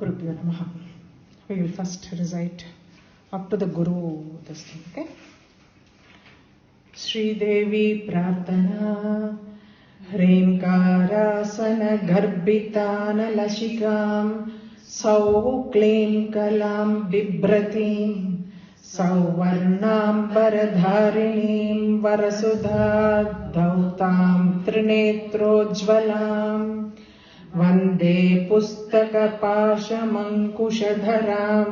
Gurubhyo Namaha. We will first recite up to the Guru this thing, okay? Shri Devi Prarthana Hrimkarasana Garbhitana Lashikam Sau Klim Kalam Bibratim Sauvarnam Varadharinim Varasudha Dautam Trinetrojvalam Vande Pustaka Pashamankushadharam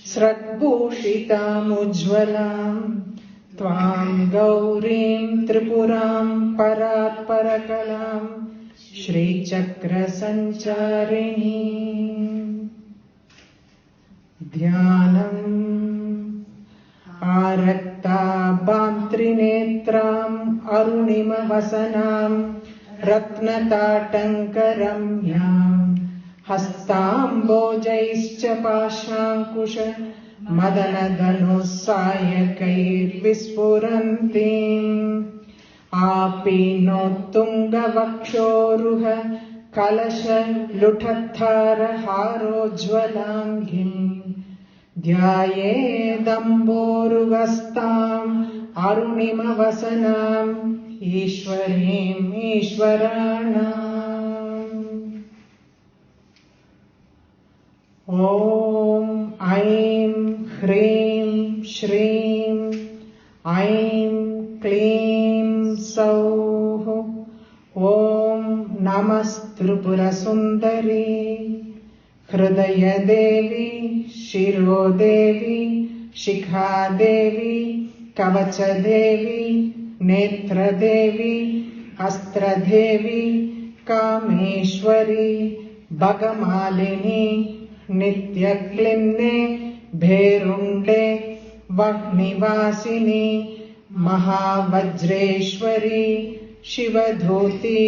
Sratbhushitam Ujvalam Tvam Gaurim Tripuram Parat Parakalam Shri Chakra Sancharini Dhyanam Arakta Bantrinetram Arunima Vasanam ratnatatankaramyam hastambojaischa pashankusha madanadhanusayakair vispurantim apinotungavakshoruha kalasha lutathara harojvalangim dhyayedamboruvastam arunima vasanam Ishwarim Ishwaranam Om Aim Hrim Shrim Aim Klim Sauh Om Namastrupura Sundari Hridaya Devi Shiro Devi Shikha Devi Kavacha Devi Netra Devi, Astra Devi, Kāmēśvari, Bhagamalini, Nitya Klimne, Bherunde, Vahnivasini, Mahavajreshwari, Shivadhuti,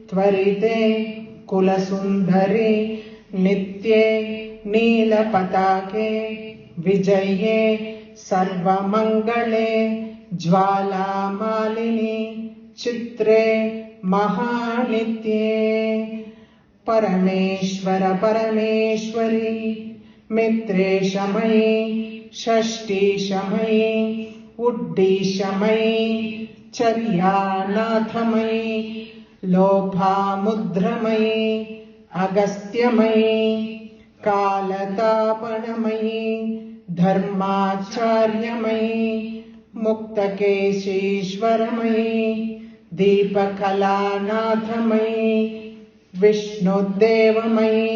Tvarite, Kulasundari, Nitye, Nilapatake, Vijaye, Sarvamangale, Jvala Malini Chitre Mahanitye paramēśvaraparamēśvari mitrēśamayi ṣaṣṭhīśamayi uḍḍīśamayi caryānāthamayi lōpāmudrāmayi agastyamayi kālatāpanamayi dharmācāryamayi muktakēśīśvaramayi dīpakalānāthamayi viṣṇudēvamayi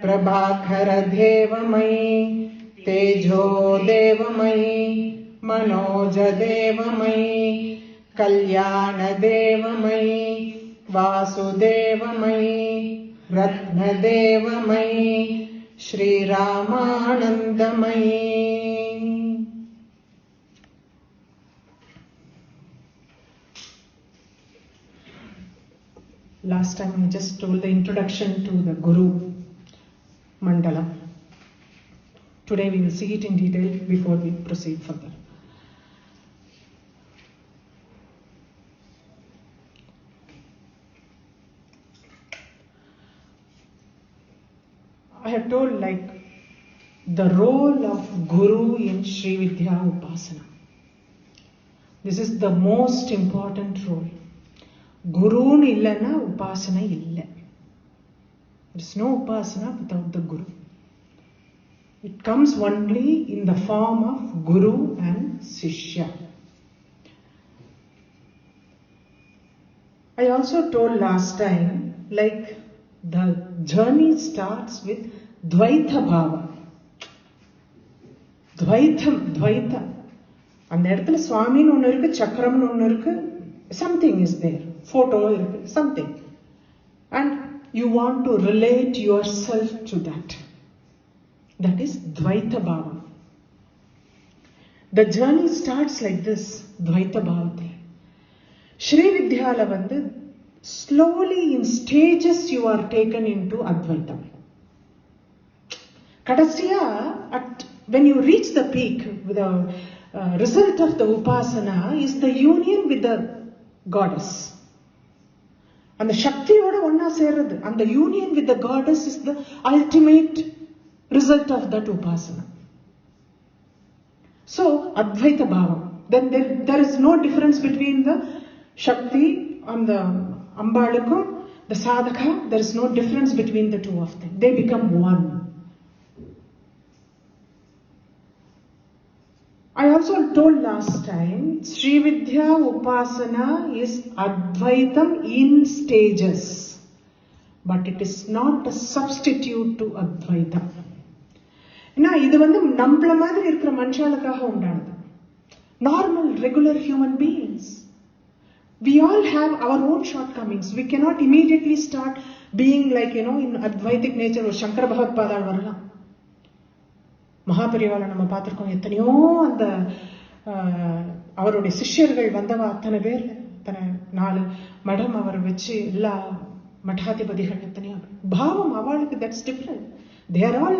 prabhākaradēvamayi tējōdēvamayi manōjadēvamayi kalyāṇadēvamayi vāsudēvamayi ratnadēvamayi śrīrāmānandamayi. Last time I just told the introduction to the Guru Mandalam. Today we will see it in detail before we proceed further. I have told the role of Guru in Sri Vidya Upasana. This is the most important role. Guru illana upasana illa. There is no upasana without the Guru. It comes only in the form of Guru and Sishya. I also told last time, the journey starts with Dvaita Bhava. Dvaita. And the இடத்துல சுவாமின்னு ஒன்று இருக்கு, சக்கரம்னு ஒன்று இருக்கு, something is there. Photo இருக்கு, something. And you want to relate yourself to that. That is Dvaita Bhava. The journey starts like this, Dvaita Bhava. Sri Vidyala slowly in stages you are taken into Advaitam. Kadasiya, when you reach the peak, the result of the Upasana is the union with the goddess. And the Shaktiyoda onna serradhu. And the union with the goddess is the ultimate result of that upasana. So, Advaita Bhavam. Then there is no difference between the Shakti and the Ambalakum, the Sadhaka. There is no difference between the two of them. They become one. I also told last time, Sri Vidya Upasana is Advaitam in stages. But it is not a substitute to Advaitam. Now, this is நம்மள மாதிரி இருக்கிற மனுஷாளுக்காக உண்டானது. Normal, regular human beings. We all have our own shortcomings. We cannot immediately start being like, in Advaitic nature or Shankara Bhagavad வரலாம். மகாபரிவால நம்ம பார்த்திருக்கோம். எத்தனையோ அந்த அவருடைய சிஷ்யர்கள் வந்தவா அத்தனை பேர், அத்தனை 4 மடம் அவர் வச்சு எல்லா மடாதிபதிகள் எத்தனையோ பாவம் அவளுக்கு. That's different. They are all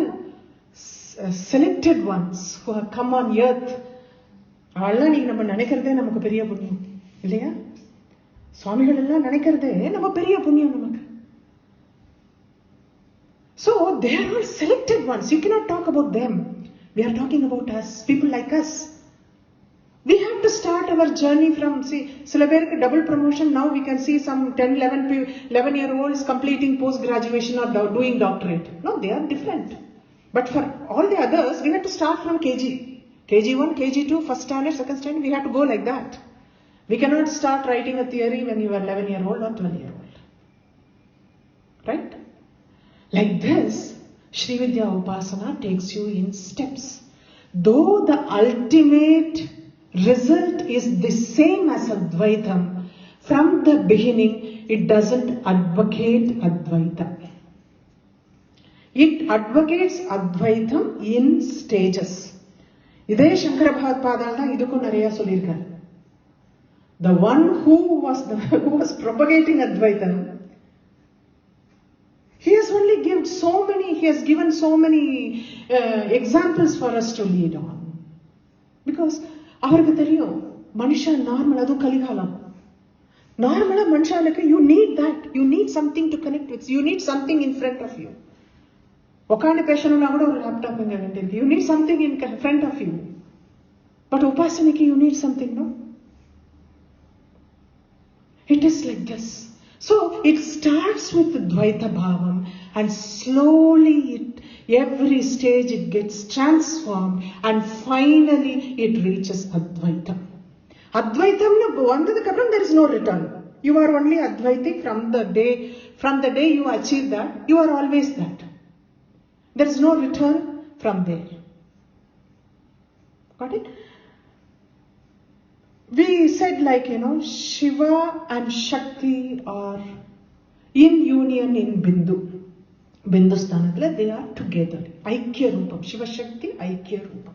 selected ones who have come on earth. அவெல்லாம் நீங்க நம்ம நினைக்கிறதே நமக்கு பெரிய புண்ணியம் இல்லையா? சுவாமிகள் எல்லாம் நினைக்கிறதே நம்ம பெரிய புண்ணியம் நமக்கு. So they are all selected ones. You cannot talk about them. We are talking about us, people like us. We have to start our journey from, see, சில பேருக்கு double promotion. Now we can see some 10, 11-year-olds completing post-graduation or doing doctorate. No, they are different. But for all the others, we have to start from KG. KG1, KG2, first standard, second standard, we have to go like that. We cannot start writing a theory when you are 11-year-old or 12-year-old. Right? Like this, Sri Vidya Upasana takes you in steps. Though the ultimate result is the same as Advaitam, from the beginning, it doesn't advocate Advaitam. It advocates Advaitam in stages. இதே சங்கர பகவத்பாதால் தான் இதுக்கும் நிறைய சொல்லியிருக்காரு. The one who was propagating Advaitam, he has given so many examples for us to lead on. Because அவருக்கு தெரியும் மனுஷா normal, அதுவும் கலிகாலம். நார்மலா மனுஷாளுக்கு you need that. You need something to connect with. You need something in front of you. உட்காந்து பேசணும்னா கூட ஒரு laptop இங்க வேண்டியிருக்கு. You need something in front of you. But உபாசனைக்கு you need something, no? It is like this. So it starts with Dvaita Bhavam and slowly every stage it gets transformed and finally it reaches Advaitam. Advaitam vandadukku appuram there is no return. You are only Advaitic from the day you achieve that, you are always that. There is no return from there. Got it? We said Shiva and Shakti are in union in Bindu. Bindusthanatla they are together. Aikya Rupam. Shiva Shakti, Aikya Rupam.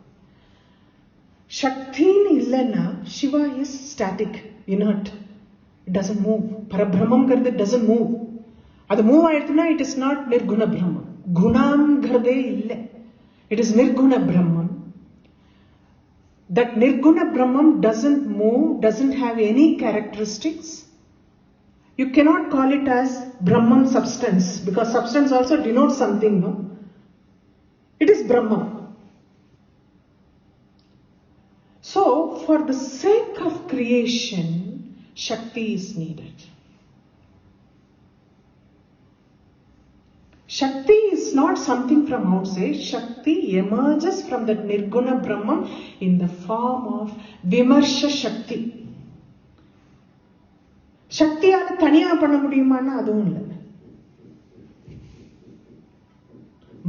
Shakti illana, Shiva is static, inert. It doesn't move. Parabrahmam garde doesn't move. Adu move aayirthuna, it is not Nirguna Brahman. Gunam garde ille. It is Nirguna Brahman. That Nirguna Brahman doesn't move, doesn't have any characteristics. You cannot call it as Brahman substance, because substance also denotes something, no? It is Brahman. So, for the sake of creation, Shakti is needed. Shakti is not something from outside. Shakti emerges from that Nirguna Brahman in the form of Vimarsha Shakti. Shaktiyaala thaniya panna mudiyumaana aduvum illa.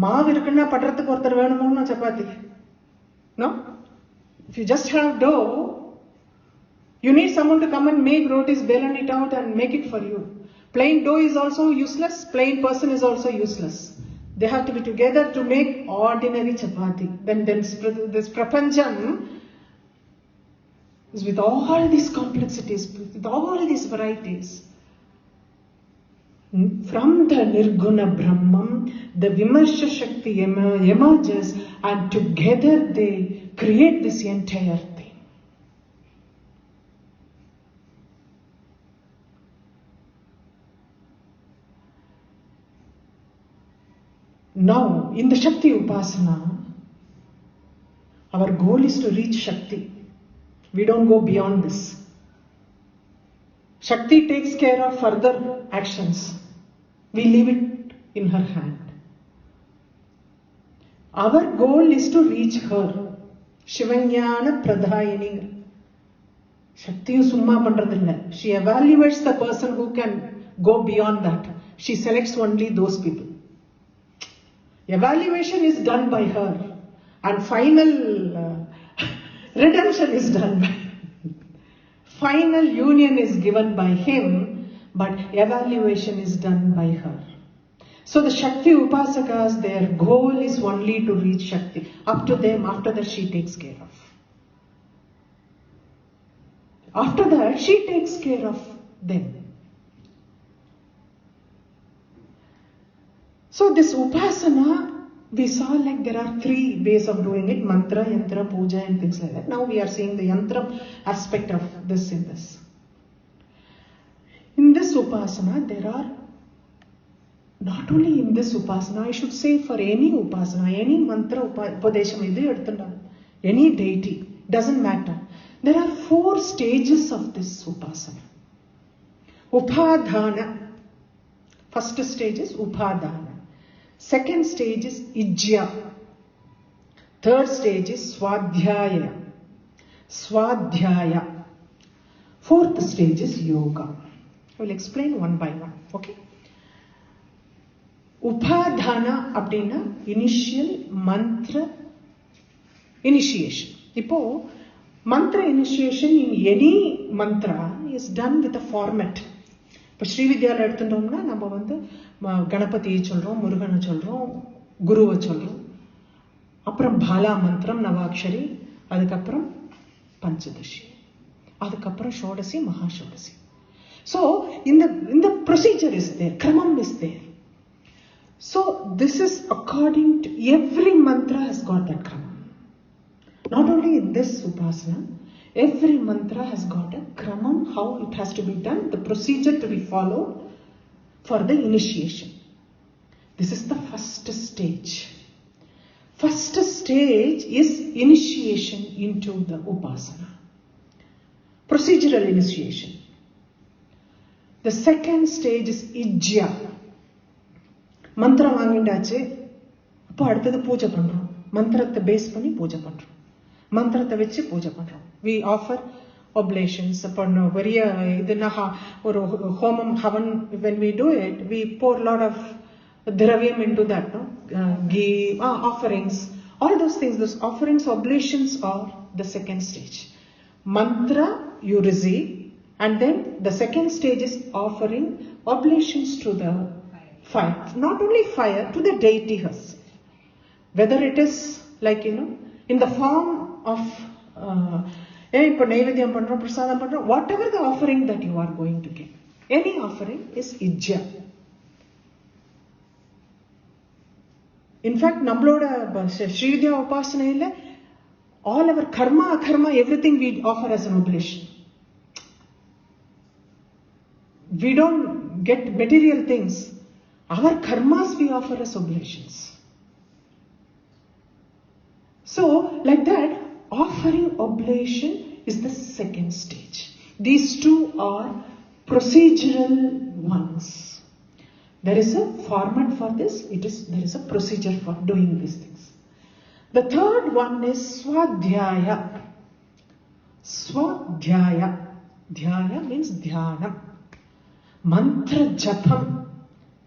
Maavu irukna padradhukku orthar venumona chapati. No? If you just have dough, you need someone to come and make rotis, blend it out and make it for you. Plain dough is also useless. Plain person is also useless. They have to be together to make ordinary chapati. Then this prapancham is with all these complexities, with all these varieties. From the Nirguna Brahman, the Vimarsha Shakti emerges and together they create this entire thing. Now, in the Shakti Upasana, our goal is to reach Shakti. We don't go beyond this. Shakti takes care of further actions. We leave it in her hand. Our goal is to reach her. Shivanyana Pradhayini. Shakti summa pandradilla. She evaluates the person who can go beyond that. She selects only those people. Evaluation is done by her. And final redemption is done by him. Final union is given by him, but evaluation is done by her. So the Shakti Upasakas, their goal is only to reach Shakti. Up to them, after that she takes care of. After that, she takes care of them. So this Upasana, we saw like there are three ways of doing it: mantra, yantra, puja and things like that. Now we are seeing the yantra aspect of this in this. In this Upasana, there are, not only in this Upasana, I should say for any Upasana, any mantra, uḍḍīśamayi, any deity, doesn't matter. There are 4 stages of this Upasana. Upadhana. First stage is Upadhana. Second stage is Ijya. Third stage is Swadhyaya. Fourth stage is Yoga. I will explain one by one. Okay? Upadhana abdina initial mantra initiation. Ipo mantra initiation in any mantra is done with a format. இப்போ ஸ்ரீவித்யாவில் எடுத்துட்டோம்னா நம்ம வந்து கணபதியை சொல்கிறோம், முருகனை சொல்கிறோம், குருவை சொல்கிறோம், அப்புறம் பாலா மந்திரம் நவாக்ஷரி, அதுக்கப்புறம் பஞ்சதசி, அதுக்கப்புறம் ஷோடசி, மகாஷோடசி. ஸோ இந்த ப்ரொசீஜர் இஸ் தேர், கிரமம் is there. So this is according to every mantra has got that கிரமம். Not only in this Upasana, every mantra has got a kramam, how it has to be done, the procedure to be followed for the initiation. This is the first stage. First stage is initiation into the Upasana. Procedural initiation. The second stage is Ijya. Mantra vaangindache, appo aduthathu pooja pandrom. Mantrathai base panni pooja pandrom. மந்திரத்தை வச்சு பூஜை பண்றோம். We offer oblations. பண்ணோம் பெரிய இதுனா ஒரு ஹோமம் haven't. When we do it, we pour a lot of dravyam into that, no? Ghee, offerings, all those things. Those offerings, oblations are the second stage. Mantra you receive, and then the second stage is offering oblations to the fire. Not only fire, to the deity herself. Whether it is like, in the form of இப்போ நைவேத்தியம் பண்றோம், பிரசாதம் பண்றோம், whatever the offering that you are going to give, any offering is Ijja. In fact, நம்மளோட Srividya உபாசனையில all our karma, akarma, everything we offer as an oblation. We don't get material things. Our karmas we offer as oblations. So, like that, offering oblation is the second stage. These two are procedural ones. There is a format for this. There is a procedure for doing these things. The third one is Swadhyaya. Swadhyaya. Dhyaya means dhyana. Mantra japam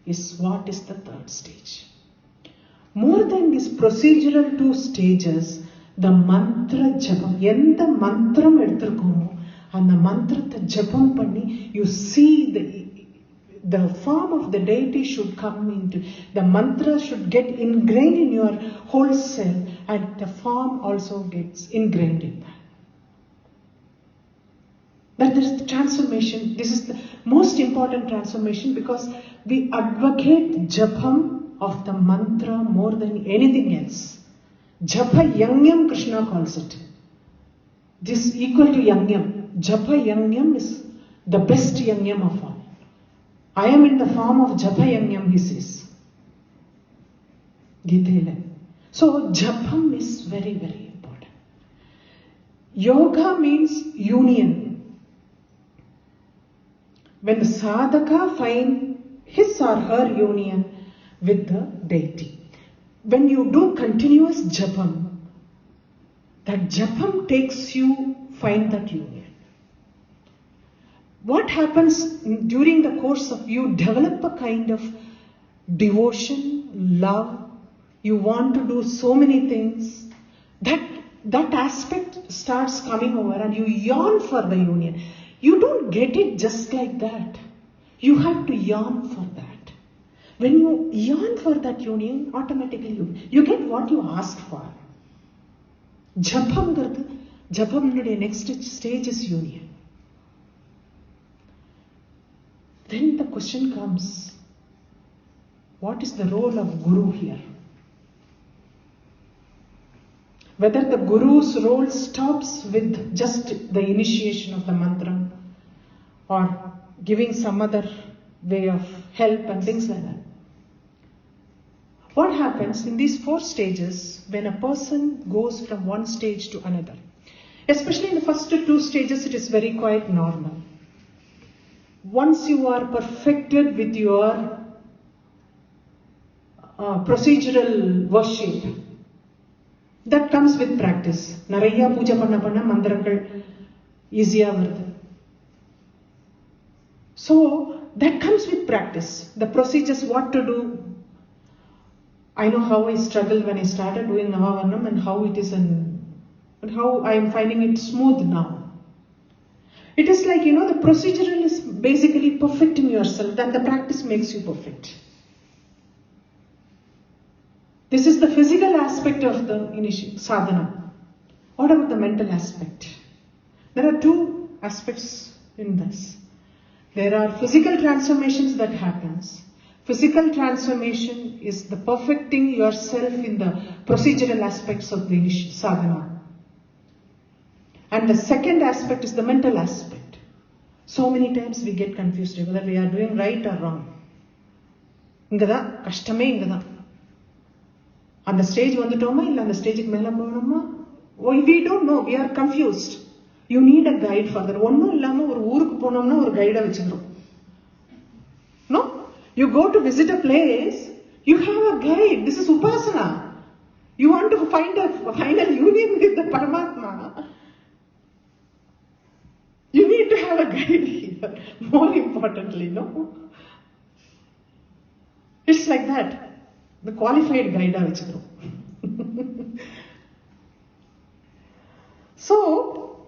is what is the third stage. More than these procedural 2 stages, the mantra japam, எந்த மந்திரம் எடுத்திருக்கோமோ அந்த மந்திரத்தை ஜபம் பண்ணி, you see the form of the deity should come into, the mantra should get ingrained in your whole self, and the form also gets ingrained in that. That is the transformation. This is the most important transformation, because we advocate japam of the mantra more than anything else. Japa yangyam, Krishna calls it. This equal to yangyam. Japa yangyam is the best yangyam of all. I am in the form of japa yangyam, he says. Gītele. So japam is very, very important. Yoga means union. When the sadhaka finds his or her union with the deity. When you do continuous japam, that japam takes you find that union. What happens during the course of you develop a kind of devotion, love, you want to do so many things, that aspect starts coming over and you yearn for the union. You don't get it just like that. You have to yearn for that. When you yearn for that union, automatically you get what you ask for. Japam next stage is union. Then the question comes, what is the role of Guru here? Whether the Guru's role stops with just the initiation of the mantra or giving some other way of help and things like that. What happens in these 4 stages when a person goes from one stage to another? Especially in the first 2 stages, it is very quite normal. Once you are perfected with your procedural worship, that comes with practice. Naraiya puja panna mandarangal easiya varudhu. So that comes with practice. The procedures, what to do. I know how I struggled when I started doing Navavarnam and how it is and how I am finding it smooth now. It is like, the procedural is basically perfecting yourself, then the practice makes you perfect. This is the physical aspect of the sadhana. What about the mental aspect? There are 2 aspects in this. There are physical transformations that happens. Physical transformation is the perfecting yourself in the procedural aspects of the sadhana. And the second aspect is the mental aspect. So many times we get confused whether we are doing right or wrong. Ingada, kashtame ingada. On the stage vandutoma illa on the stage mela poganuma? We don't know, we are confused. You need a guide for that. Onnu illama or oorukku ponomna or guide vechindrom. No? You go to visit a place, you have a guide. This is upasana. You want to find a union with the Paramatma. You need to have a guide here. More importantly, no? It's like that. The qualified guide. So,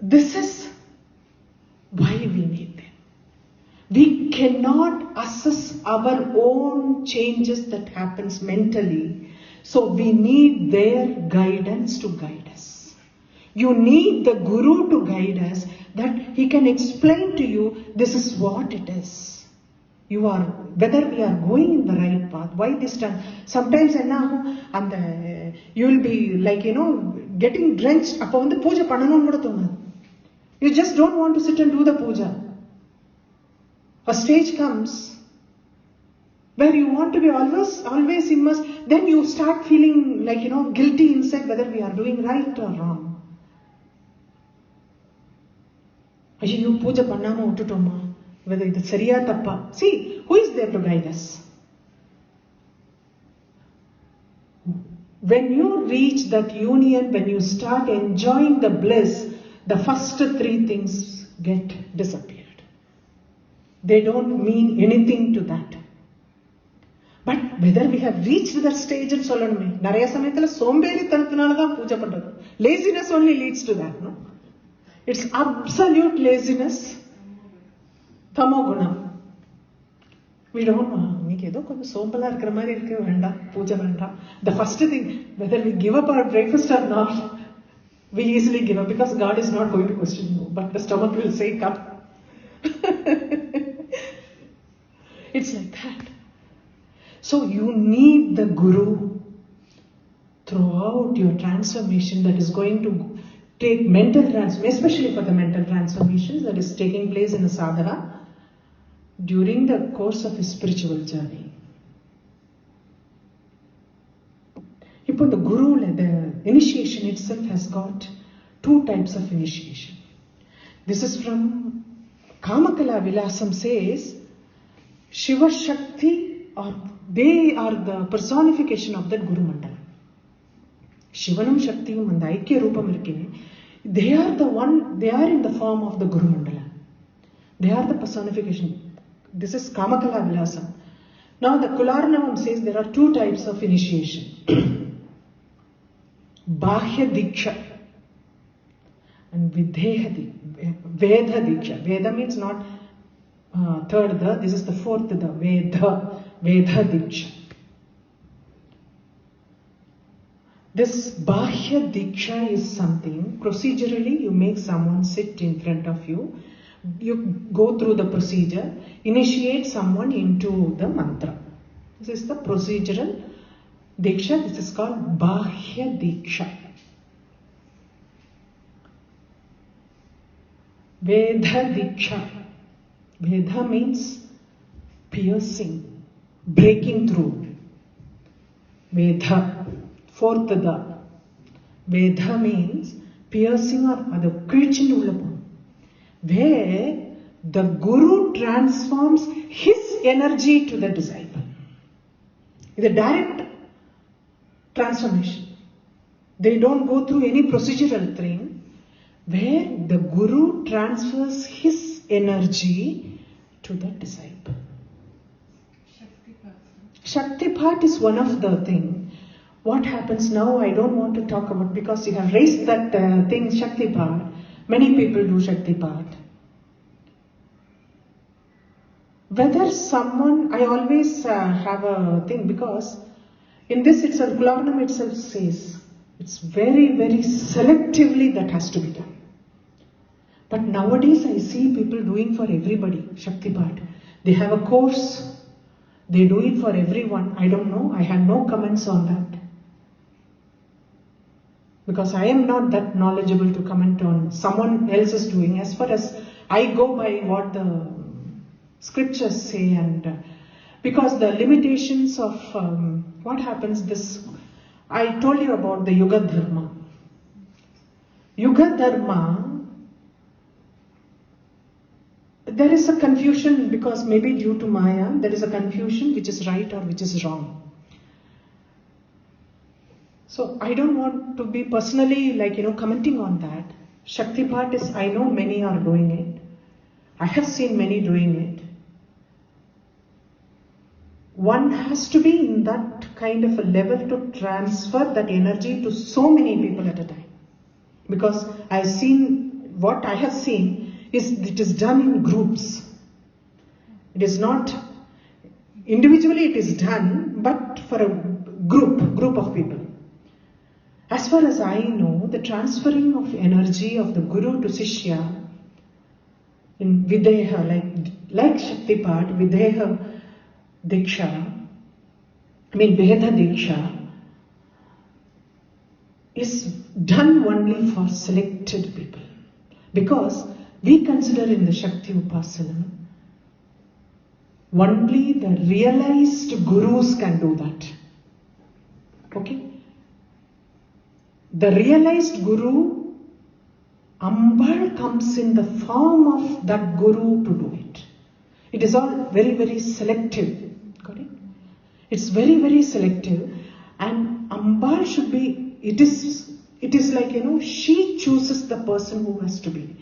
this is why we need them. We cannot assess our own changes that happens mentally. So we need their guidance to guide us. You need the Guru to guide us, that he can explain to you, this is what it is. Whether we are going in the right path. Why this time? Sometimes you will be like, getting drenched. You just don't want to sit and do the puja. A stage comes where you want to be always immersed. Then you start feeling like, guilty inside whether we are doing right or wrong. Ayyo, puja pannama uttutoma. Whether it's sariya tappa. See, who is there to guide us? When you reach that union, when you start enjoying the bliss, the first 3 things get disappeared. They don't mean anything to that. But whether we have reached that stage in Solanume, Naraya Samayathala Somberi Tanathanaladam Puja Pandadu. Laziness only leads to that, no? It's absolute laziness. Tamoguna. We don't know. The first thing, whether we give up our breakfast or not, we easily give up because God is not going to question you, but the stomach will say, come. It's like that. So you need the Guru throughout your transformation that is going to take mental transformation, especially for the mental transformations that is taking place in the sadhana during the course of his spiritual journey. Now the guru, the initiation itself has got two types of initiation. This is from Kamakala Vilasam says, Shiva Shakti, or they are the personification of that Guru Mandalam. Shivanam Shaktium and the Aikya Rupam irukine, they are the one, they are in the form of the Guru Mandalam. They are the personification. This is Kamakala Vilasam. Now the Kularnavam says there are two types of initiation. Bahya Diksha and Vidheha Veda Diksha. Veda means not third the, this is the fourth the, Veda Diksha. This Bahya Diksha is something, procedurally you make someone sit in front of you, you go through the procedure, initiate someone into the mantra. This is the procedural Diksha, this is called Bahya Diksha. Veda Diksha. Veda means piercing, breaking through. Veda, fourth the. Veda means piercing or where the Guru transforms his energy to the disciple. It's a direct transformation. They don't go through any procedural thing, where the Guru transfers his energy to the disciple. Shaktipat is one of the things. What happens now, I don't want to talk about, because you have raised that thing, Shaktipat. Many people do Shaktipat. Whether someone, I always have a thing, because in this itself, Kularnam itself says, it's very, very selectively that has to be done. But nowadays I see people doing for everybody, Shaktipat. They have a course, they do it for everyone. I don't know, I have no comments on that. Because I am not that knowledgeable to comment on someone else is doing. As far as I go by what the scriptures say, and because the limitations of what happens, this, I told you about the Yuga Dharma. Yuga Dharma, there is a confusion, because maybe due to Maya, there is a confusion which is right or which is wrong. So I don't want to be personally commenting on that. Shaktipat is, I know many are doing it. I have seen many doing it. One has to be in that kind of a level to transfer that energy to so many people at a time. Because I've seen, what I have seen is it is done in groups. It is not, individually it is done, but for a group of people. As far as I know, the transferring of energy of the Guru to Sishya in Videha, like Shaktipat, Videha Diksha, Veda Diksha, is done only for selected people. Because we consider in the Shakti Upasana, only the realized Gurus can do that. Okay? The realized Guru, Ambal comes in the form of that Guru to do it. It is all very, very selective. Got it? It's very, very selective. And Ambal should be, it is like, she chooses the person who has to be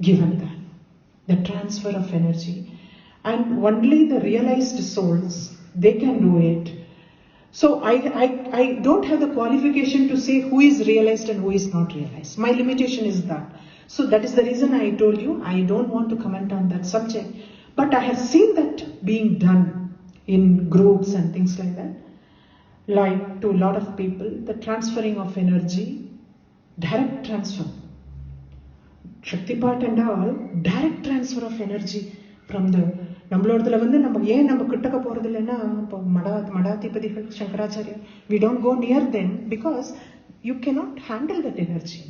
given that. The transfer of energy. And only the realized souls, they can do it. So I don't have the qualification to say who is realized and who is not realized. My limitation is that. So that is the reason I told you I don't want to comment on that subject. But I have seen that being done in groups and things like that. Like to a lot of people, the transferring of energy, direct transfer. Shaktipat and all, direct transfer of energy from the நம்மளோடதுல நம்ம கிட்டக்க போறது இல்லைன்னா மடாதிபதிகள் Shankaracharya, we don't go near them because you cannot handle that energy.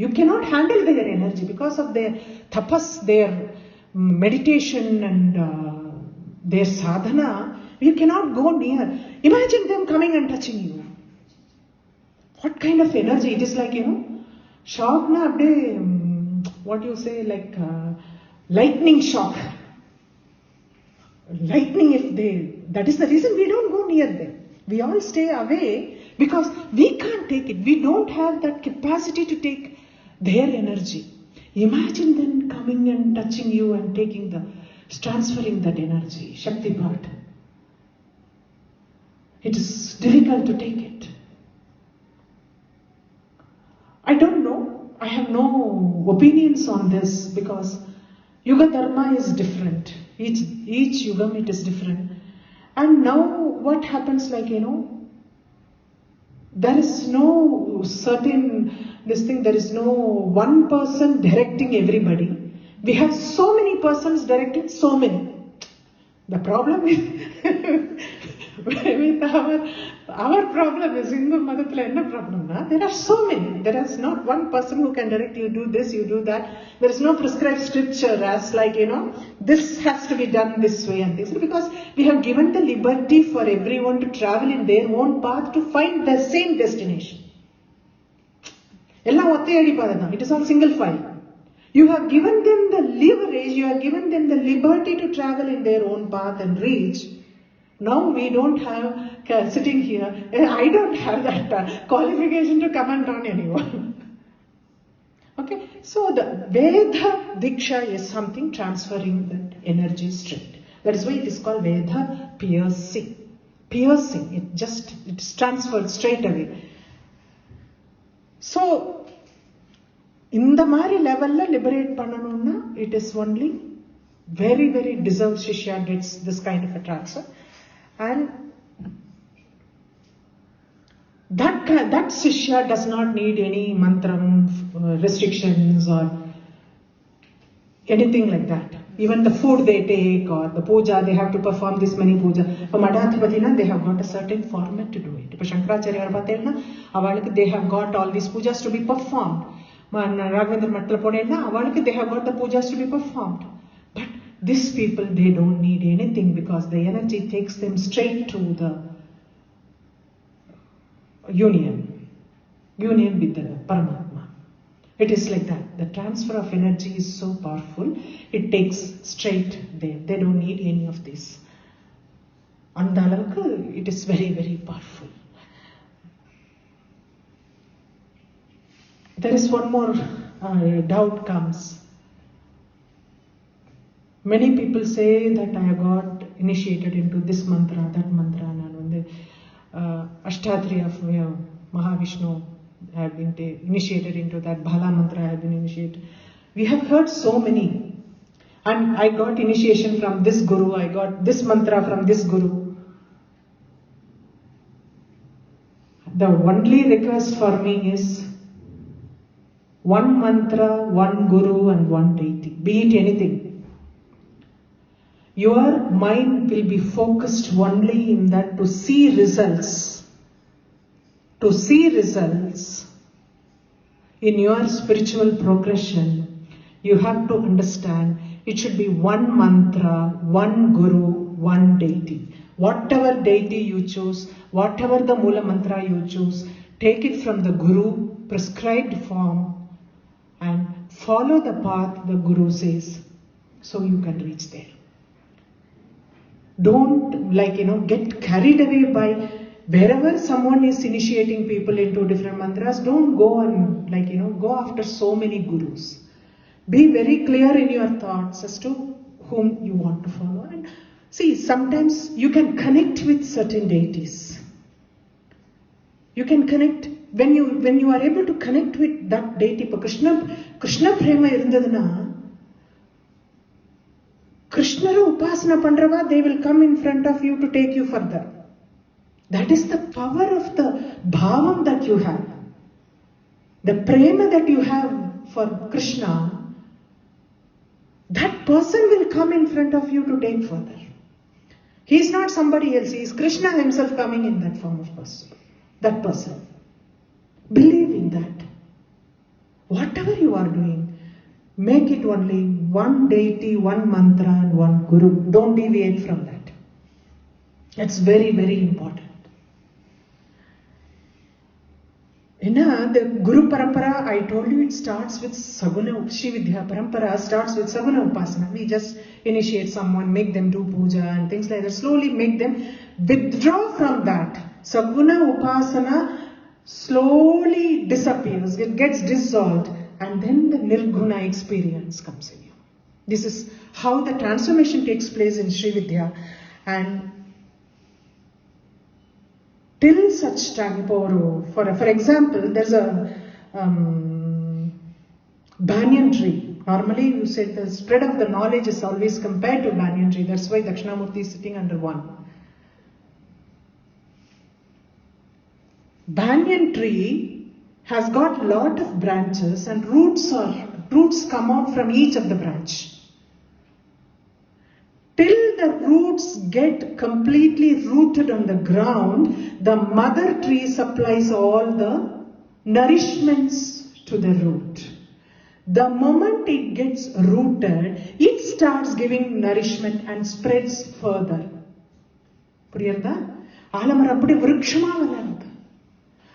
You cannot handle their energy because of their tapas, their meditation and their sadhana. You cannot go near. Imagine them coming and touching you. What kind of energy? It is like, shock na abde, what you say, like lightning shock. Lightning, that is the reason we don't go near them. We all stay away because we can't take it. We don't have that capacity to take their energy. Imagine them coming and touching you and transferring that energy, Shakti part. It is difficult to take it. I don't know. I have no opinions on this because Yuga Dharma is different. Each Yugam it is different. And now what happens, like, there is no certain, there is no one person directing everybody. We have so many persons directing so many. The problem is, with our problem is, Hindu Madathla enna problem na? There are so many. There is not one person who can direct you do this, you do that. There is no prescribed scripture as like, this has to be done this way and this. Because we have given the liberty for everyone to travel in their own path to find the same destination. It is all single file. You have given them the leverage, you have given them the liberty to travel in their own path and reach. Now we don't have, sitting here, I don't have that qualification to comment on anyone. Okay, so the Veda Diksha is something transferring that energy straight. That is why it is called Veda piercing. Piercing, it's transferred straight away. So, in the Mari level, liberate Pananuna, it is only very, very deserved Shishya gets this kind of a transfer. And that Shishya does not need any mantram restrictions or anything like that. Even the food they take or the puja, they have to perform this many puja. For Madhathapati, they have got a certain format to do it. For Shankaracharya, they have got all these pujas to be performed. Raghavendra Matla, they have got the pujas to be performed. But these people, they don't need anything because the energy takes them straight to the union with the Paramatma. It is like that. The transfer of energy is so powerful, it takes straight there. They don't need any of this. Andalavukku, it is very, very powerful. There is one more doubt comes. Many people say that I got initiated into this mantra, that mantra, and Ashtatri of Mahavishnu I have been initiated into that, Bhala mantra I have been initiated. We have heard so many. And I got initiation from this guru, I got this mantra from this guru. The only request for me is one mantra, one guru and one deity. Be it anything. Your mind will be focused only in that to see results. To see results in your spiritual progression, you have to understand it should be one mantra, one guru, one deity. Whatever deity you choose, whatever the Mula mantra you choose, take it from the guru, prescribed form, and follow the path the guru says, so you can reach there. Don't get carried away by wherever someone is initiating people into different mantras. Don't go and go after so many gurus. Be very clear in your thoughts as to whom you want to follow. And see, sometimes you can connect with certain deities. You can connect when you are able to connect with that deity. Krishna prema irundadana, Krishna upasana pandrava, they will come in front of you to take you further. That is the power of the bhavam that you have. The prema that you have for Krishna, that person will come in front of you to take further. He is not somebody else. He is Krishna himself coming in that form of person. That person. Believe in that. Whatever you are doing, make it only one deity, one mantra and one guru. Don't deviate from that. That's very, very important. the Guru Parampara, I told you it starts with Saguna. Shri Vidya Parampara starts with Saguna Upasana. We just initiate someone, make them do puja and things like that. Slowly make them withdraw from that. Saguna Upasana slowly disappears. It gets dissolved. And then the Nirguna experience comes in you. This is how the transformation takes place in Shri Vidya. And till such time, for example, there's a banyan tree. Normally you said the spread of the knowledge is always compared to banyan tree. That's why Dakshinamurti is sitting under one. Banyan tree has got lot of branches and roots come out from each of the branch. Till the roots get completely rooted on the ground, the mother tree supplies all the nourishments to the root. The moment it gets rooted, it starts giving nourishment and spreads further.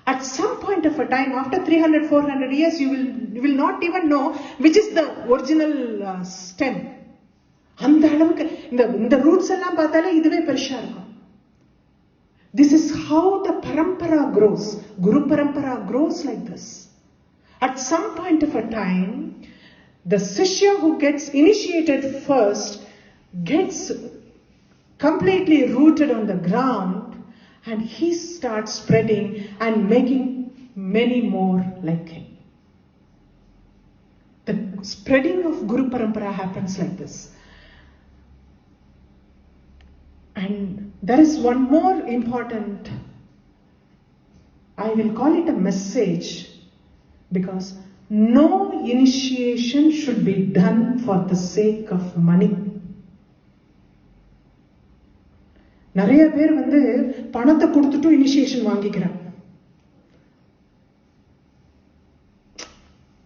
At some point of a time, after 300, 400 years, you will not even know which is the original stem. The roots This is how the parampara grows. Guru parampara grows like this. At some point of a time, the Sishya who gets initiated first gets completely rooted on the ground, and he starts spreading and making many more like him. The spreading of Guru parampara happens like this. And there is one more important, I will call it a message, because no initiation should be done for the sake of money. நிறைய பேர் பணத்தை கொடுத்துட்டு initiation வாங்கிக்கிறாங்க.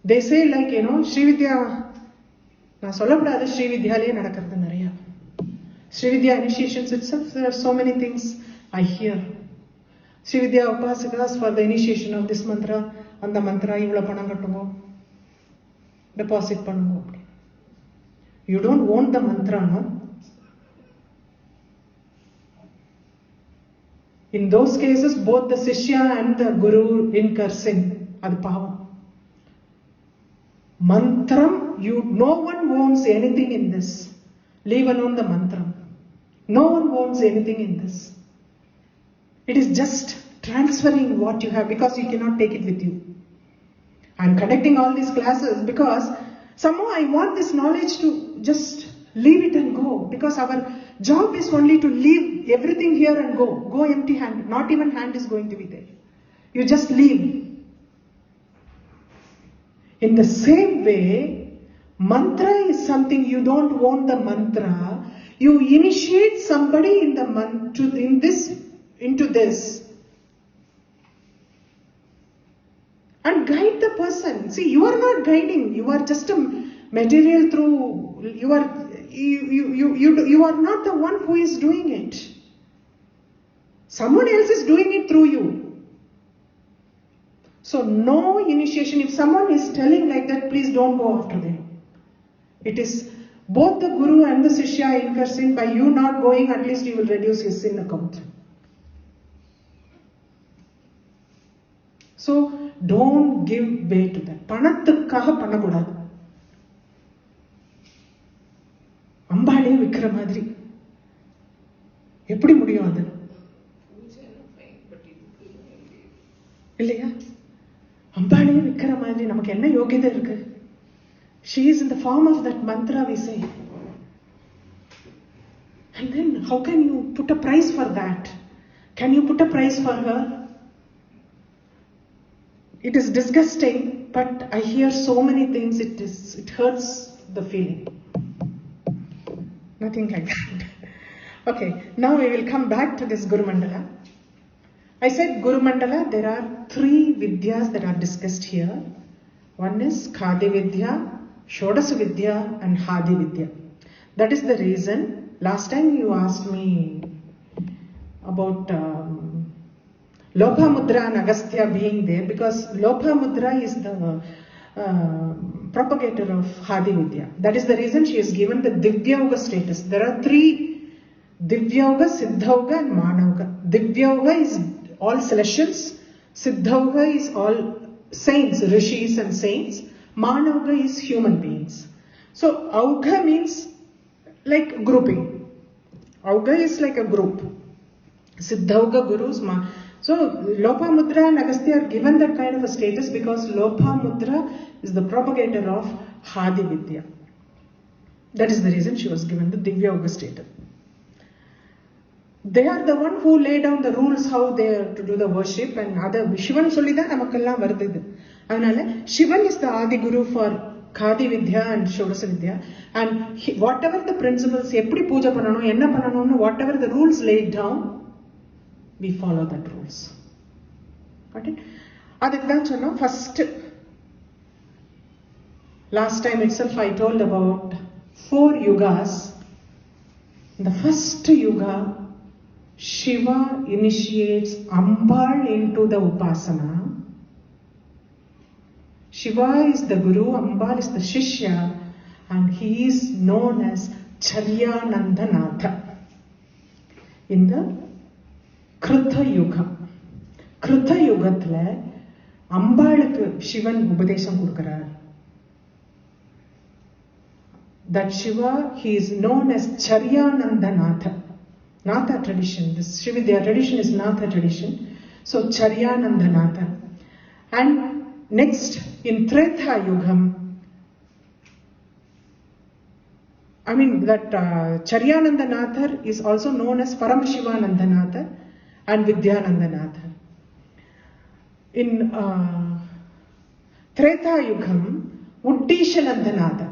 They say like, Shri Vidya, நான் சொல்லக்கூடாது, Shri Vidyaலயே நடக்கிறது நிறைய. Shri Vidya initiations itself, there are so many things I hear. Shri Vidya Upasakas for the initiation of this mantra, and the mantra, ivla panam kattungo, deposit pannungo. You don't want the mantra, no? In those cases, both the Sishya and the Guru incur sin. Adu pavam. Mantram, no one wants anything in this. Leave alone the mantram. No one wants anything in this. It is just transferring what you have, because you cannot take it with you. I am conducting all these classes because somehow I want this knowledge to just leave it and go, because our job is only to leave everything here and go. Go empty hand. Not even hand is going to be there. You just leave. In the same way, mantra is something you don't want the mantra. You initiate somebody in the into this, and guide the person. See, you are not guiding. You are just a material through. You are not the one who is doing it. Someone else is doing it through you. So no initiation. If someone is telling like that, please don't go after them. It is both the Guru and the Sishya incur sin. By you not going, at least you will reduce his sin account. So don't give way to that. Panattukkaga pannakodadu. அம்பாளே விக்கிற மாதிரி எப்படி முடியும் அது? இல்லையா? அம்பாளே விக்கிற மாதிரி நமக்கு என்ன யோகியதை இருக்கு? She is in the form of that mantra we say. And then how can you put a price for that? Can you put a price for her? It is disgusting, but I hear so many things, it hurts the feeling. Nothing like that. Okay, now we will come back to this Guru Mandala. I said Guru Mandala, there are 3 Vidyas that are discussed here. One is Khadi Vidya, Shodasa Vidya and Hadi Vidya. That is the reason, last time you asked me about Lōpāmudrā and Agastya being there, because Lōpāmudrā is the propagator of Hadi Vidya. That is the reason she is given the Divyauga status. There are 3: Divyauga, Siddhauga and Mānavaughaguravaḥ. Divyauga is all celestials, Siddhauga is all saints, rishis and saints, Mānavaughaguravaḥ is human beings. So Augha means like grouping. Augha is like a group. Siddhauga gurus. So Lōpāmudrā and Agastya are given that kind of a status because Lōpāmudrā is the propagator of Hadi Vidya. That is the reason she was given the Divyauga status. They are the one who lay down the rules how they are to do the worship, and other Shivan sollida namakkellam varudhu. Adanal Shivan is the Adi Guru for Khadi Vidya and Shodasa Vidya, and whatever the principles, eppadi puja pananum, enna pananum, whatever the rules laid down, we follow that rules. Got it? Adikku first, last time itself I told about 4 yugas. In the first yuga, Shiva initiates Ambal into the Upasana. Shiva is the Guru, Ambal is the Shishya, and he is known as caryānānatha. In the Krita Yuga. Krita Yugathla, Ambalukku Shivan Upadesham kudukkaraar. That Shiva, he is known as caryānānatha. Natha tradition, this Srividya tradition is Natha tradition. So caryānānatha. And next, in Treta Yugam, that caryānānatha is also known as paramēśvaraparamēśvari and Vidyanandanatha. In Treta Yugam, uḍḍīśamayi.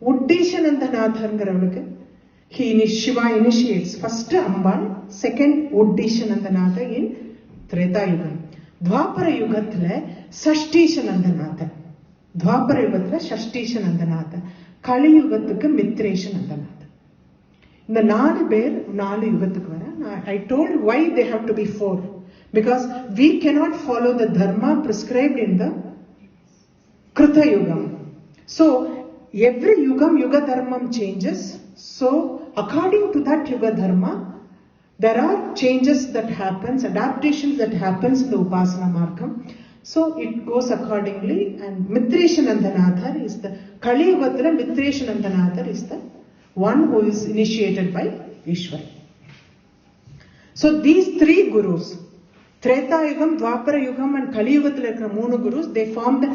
Uḍḍīśamayi Shiva initiates first Ambal, second uḍḍīśamayi in Treta Yugam. Dvapara Yugathla ṣaṣṭhīśamayi. Dvapara Yugathla ṣaṣṭhīśamayi. Kali Yugathukku mitrēśamayi. In the 4 பேர் 4 யுகத்துக்கு வர. I told why they have to be 4. Because we cannot follow the dharma prescribed in the Krita Yugam. So every yugam, yuga dharmam changes. So according to that yuga dharma, there are changes that happens, adaptations that happens in the Upasana Margam. So it goes accordingly, and mitrēśamayi is the Kali Yugathila. mitrēśamayi is the one who is initiated by Ishvara. So these 3 gurus, Treta Yugam, Dvapara Yugam and Kali Yugathila irukra 3 gurus, they form the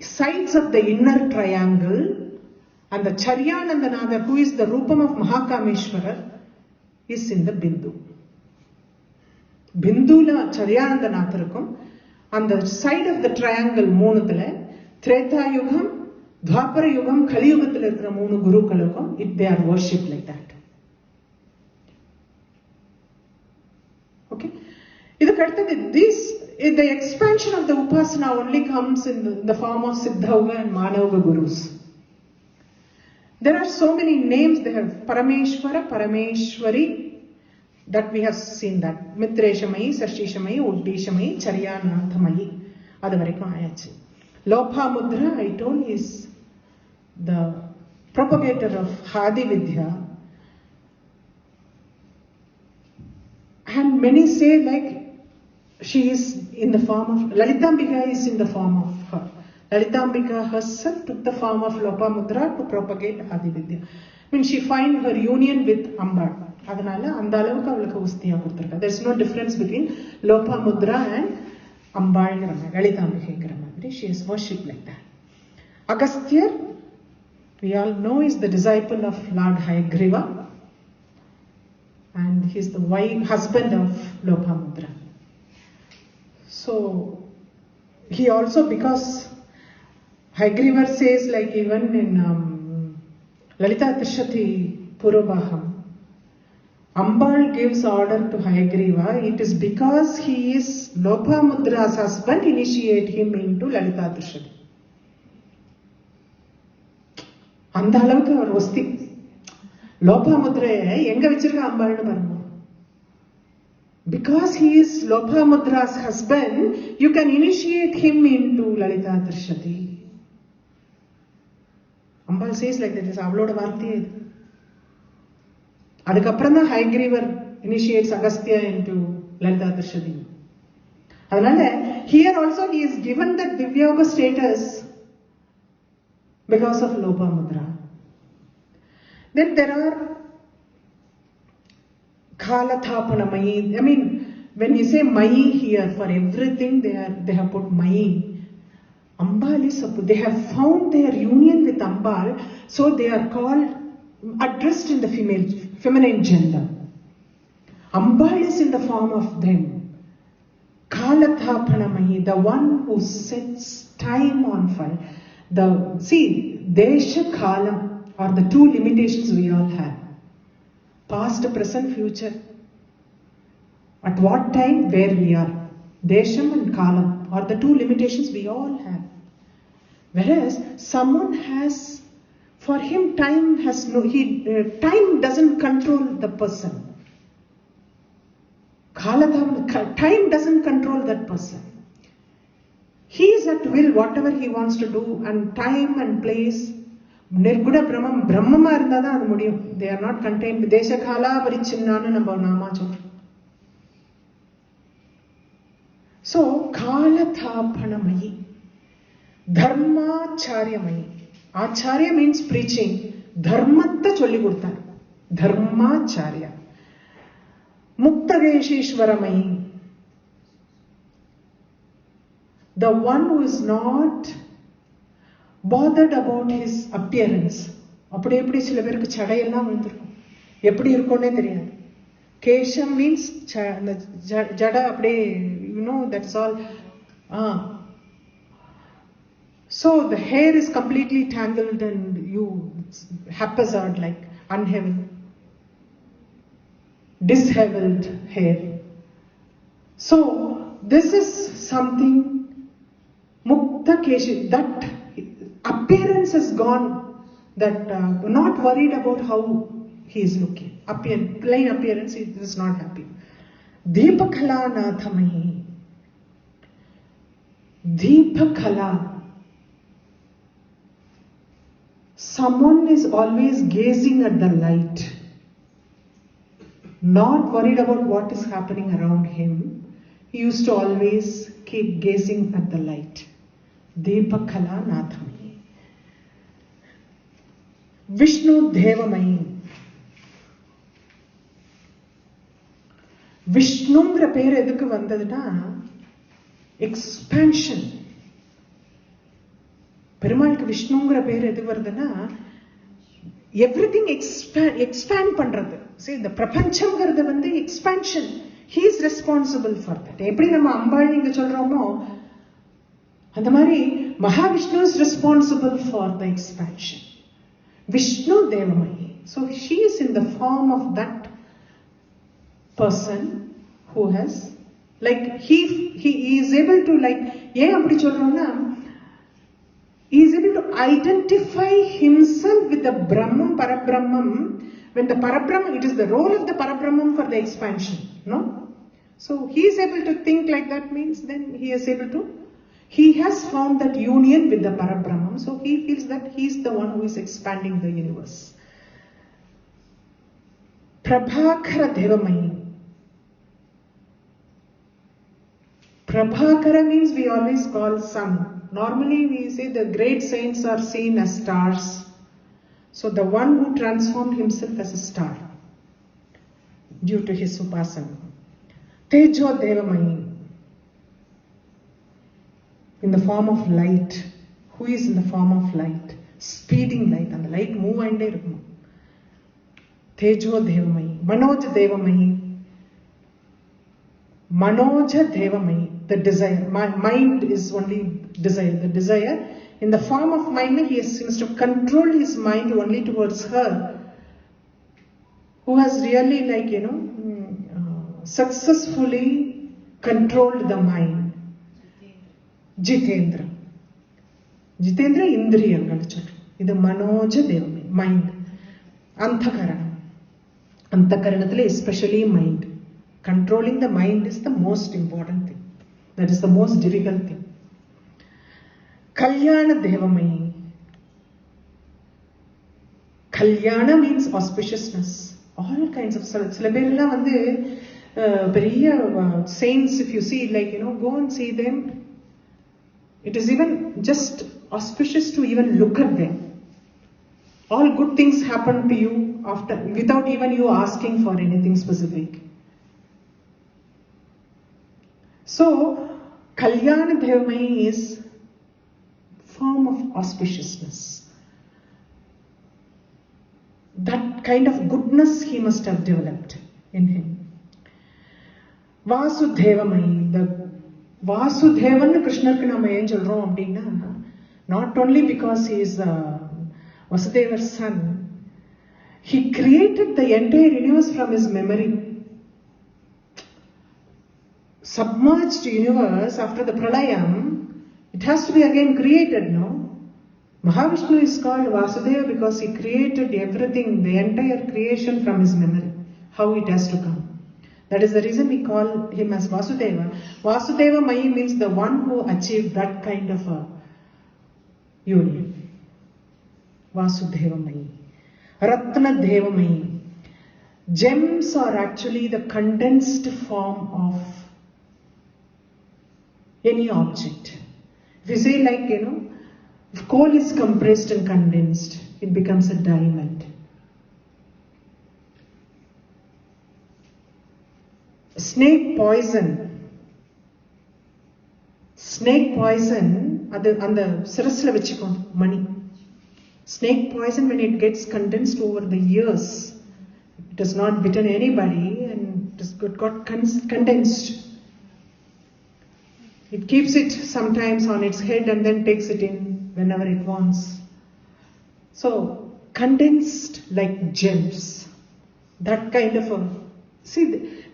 sides of the inner triangle, and the caryānāthamayi, who is the Rupam of Mahakameśvara, is in the Bindu. Bindula caryānāthamayi irukum. On the side of the triangle 3, Treta Yugam, Dvapara Yugam, Kali Yugathila irukra 3 gurukalukum, they are worshipped like that. Okay? The expansion of the Upasana only comes in the form of Siddhauga and Mānavaughaguravaḥ gurus. There are so many names. They have paramēśvaraparamēśvari, that we have seen that. mitrēśamayi, ṣaṣṭhīśamayi, uḍḍīśamayi, caryānāthamayi. Adu varaikum aayachu. Lōpāmudrā, I told, is the propagator of Hadi Vidya. And many say like she is in the form of, Lalitambika is in the form of her. Lalitambika herself took the form of Lōpāmudrā to propagate Hadi Vidya. She find her union with Ambal. There's no difference between Lōpāmudrā and Ambal, Lalitambika. She is worshipped like that. Agastya, we all know, is the disciple of Lord Hayagriva, and he is the husband of Lōpāmudrā. So he also, because Hayagriva says, like even in Lalita Trishati Purvaham, Ambal gives order to Hayagriva. It is because he is Lōpāmudra's husband, initiate him into Lalita Trishati. அந்த அளவுக்கு அவர் ஒஸ்தி. லோபாமுத்ரையை எங்க வச்சிருக்க அம்பாள்னு பாருங்க. Because he is Lōpāmudra's husband, you can initiate him into Lalita Trishati. Ambal says like that, is avaloda vaarthiye idu. Adukapram da Hayagrivar initiates Agastya into Lalita Trishati. Adanaல here also he is given that Divyoga status because of Lōpāmudrā. Then there are kālatāpanamayi. I mean, when you say Mayi here, for everything they have put Mayi. Ambal is they have found their union with Ambal, so they are called, addressed in the feminine gender. Ambal is in the form of them. Kālatāpanamayi, the one who sets time on fire. Desha Kalam are the two limitations we all have. Past, present, future. At what time, where we are. Desham and Kalam are the two limitations we all have. Whereas someone has, for him time has no, time doesn't control the person. Time doesn't control that person. He is at will, whatever he wants to do, and time and place. Nirguda Brahmam, Brahmama irundha adu mudiyum. They are not contained. Desha Kala Varichinnanu namba nama solrom. So, kālatāpanamayi, dharmācāryamayi. Acharya means preaching. Dharmatta cholli kodutharu. Dharmācārya. Muktakēśīśvaramayi. The one who is not bothered about his appearance. அப்படி எப்படி சில பேருக்கு சடையெல்லாம் விழுந்திருக்கும், எப்படி இருக்கும்னே தெரியாது. கேஷம் means ஜடை அப்படியே, that's all. So the hair is completely tangled and you haphazard, like disheveled hair. So this is something muktakēśīśvaramayi, that appearance has gone, that not worried about how he is looking. Plain appearance, he is not happy. Dīpakalānāthamayi. Dīpakala. Someone is always gazing at the light, not worried about what is happening around him. He used to always keep gazing at the light. Dipakalānāthamayi. viṣṇudēvamayi. விஷ்ணுங்கிற பேர் எதுக்கு வந்ததுன்னா, expansion. பெருமாளுக்கு விஷ்ணுங்கிற பேர் எது வருதுன்னா, everything expand பண்றது. இந்த பிரபஞ்சம்ங்கிறது வந்து expansion. He is responsible for that. எப்படி நம்ம அம்பாள் இங்க சொல்றோமோ அந்த மாதிரி Mahavishnu is responsible for the expansion. viṣṇudēvamayi. So she is in the form of that person who has, like, he is able to, like, ஏன் அப்படி சொல்றோம்னா, he is able to identify himself with the Brahman, Parabrahman. When the Parabrahman, it is the role of the Parabrahman for the expansion, no? So he is able to think like that, means then he has found that union with the Parabrahman, so he feels that he is the one who is expanding the universe. Prabhākaradēvamayi. Prabhākara means we always call sun. Normally we say the great saints are seen as stars. So the one who transformed himself as a star due to his upasana. tējōdēvamayi, in the form of light. Who is in the form of light? Speeding light. And the light move and irukkum. tējōdēvamayi. manōjadēvamayi. manōjadēvamayi, the desire. Mind is only desire. The desire, in the form of mind, he seems to control his mind only towards her, who has really, like, successfully controlled the mind. Jitendra indriyangal sollu. Idu manōjadēvamayi, mind. Anthakarana. Anthakaranathile especially mind. Controlling the mind is the most important thing. That is the most difficult thing. Kalyāṇadēvamayi. Kalyāna means auspiciousness. All kinds of saints, if you see, go and see them. It is even just auspicious to even look at them. All good things happen to you without even you asking for anything specific. So, Kalyāṇadēvamayi is form of auspiciousness. That kind of goodness he must have developed in him. Vāsudēvamayi, the Vāsudevan Krishnarku nama ஏன் சொல்றோம் அப்படின்னா, not only because he is Vasudeva's son, he created the entire universe from his memory. Submerged universe after the pralayam, it has to be again created, no? Mahavishnu is called Vasudeva because he created everything, the entire creation from his memory, how it has to come. That is the reason we call him as Vasudeva. Vasudēvamayi means the one who achieved that kind of a union. Vasudēvamayi. Ratnadēvamayi. Gems are actually the condensed form of any object. If you say if coal is compressed and condensed, it becomes a diamond. Snake poison, அந்த சிரஸ்ல வச்சுக்கோ மணி. Snake poison, when it gets condensed over the years, it has not bitten anybody and it got condensed. It keeps it sometimes on its head and then takes it in whenever it wants. So, condensed like gems. That kind of a... See,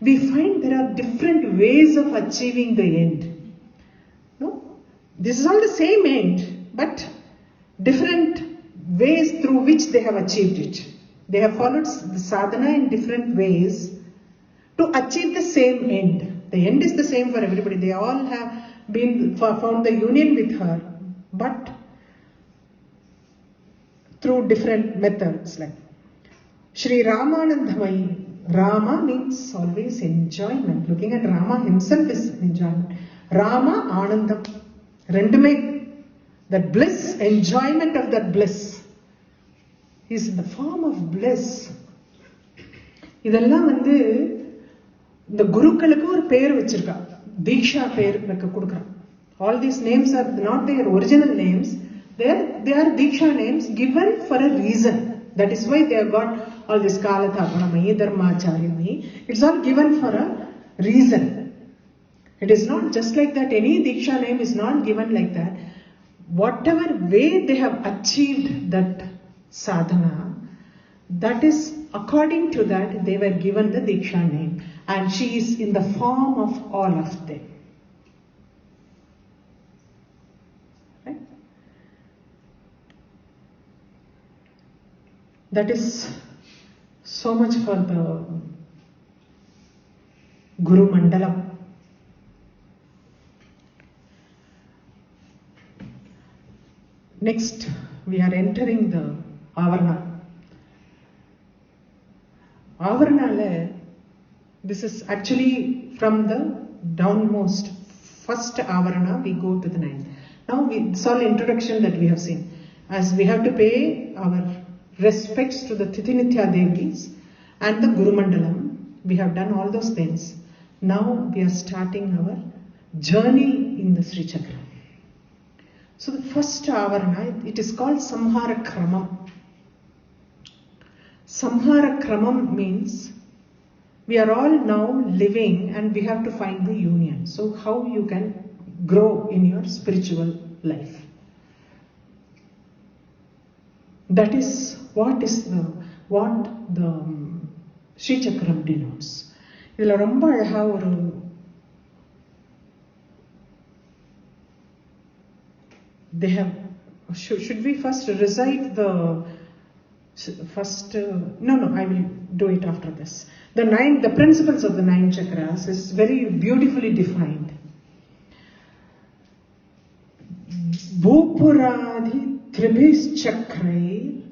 we find there are different ways of achieving the end. No? This is all the same end, but different ways through which they have achieved it. They have followed the sadhana in different ways to achieve the same end. The end is the same for everybody. They all have found the union with her, but through different methods. Like śrīrāmānandamayi. Rama means always enjoyment. Looking at Rama himself is enjoyment. Rama, Anandam. Rendume. That bliss, enjoyment of that bliss, is in the form of bliss. இதெல்லாம் இந்த குருக்களுக்கு ஒரு பேர் வச்சிருக்கா. தீக்ஷா பேர் கொடுக்குறான். All these names are not their original names. They are Diksha names given for a reason. That is why they have got all this kālatāpanamayi, dharmācāryamayi. It's all given for a reason. It is not just like that. Any Diksha name is not given like that. Whatever way they have achieved that sadhana, that is according to that they were given the Diksha name. And she is in the form of all of them. Right? That is so much for the Guru Mandalam. Next, we are entering the āvaraṇa. āvaraṇa, this is actually from the downmost. First āvaraṇa, we go to the ninth. Now, it's all introduction that we have seen. As we have to pay our respects to the Tithinitya Devis and the Guru Mandalam. We have done all those things. Now we are starting our journey in the Sri Chakra. So the first āvaraṇa, it is called Samhara Kramam. Samhara Kramam means we are all now living and we have to find the union. So how you can grow in your spiritual life. That is what the Sri Chakram denotes. இதில் ரொம்ப அழகா ஒரு they have should we first recite the First, no, I will do it after this. The principles of the 9 chakras is very beautifully defined. Bhupuradi tribhis chakrai